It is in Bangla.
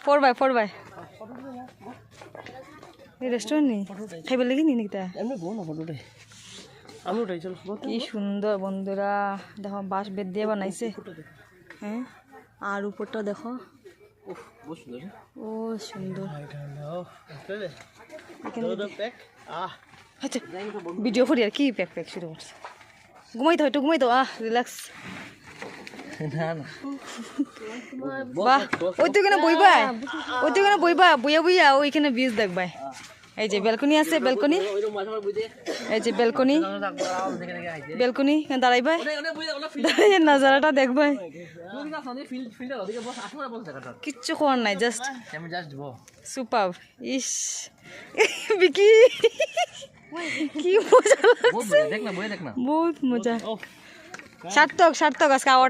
4x4 এই রেস্টুরেন্ট নেই খাইবার লাগি নি নাকি তা এমনি বউ না ফটোতে আমি উঠাই চল কি সুন্দর বন্ধুরা দেখো বাঁশ বেত দিয়ে বানাইছে হ্যাঁ আর উপরটা দেখো বহুত সুন্দর ও সুন্দর আচ্ছা ভিডিও করি আর কি প্যাক প্যাক শুরু করছে ঘুমাই তো একটু ঘুমাই তো রিল্যাক্স না না বাহ ওই তো এখানে বইবা বইয়া বইয়া ওইখানে বীজ দেখবাই এই যে ব্যালকনি আছে ব্যালকনি এই যে ব্যালকনি দাঁড়াইবাই দাঁড়াইয়ে নাজারাটা দেখবাই কিচ্ছু করার নাই জাস্ট সুপার ইস বিকি কি মজা লাগছে বহুত মজা সার্থক আজকে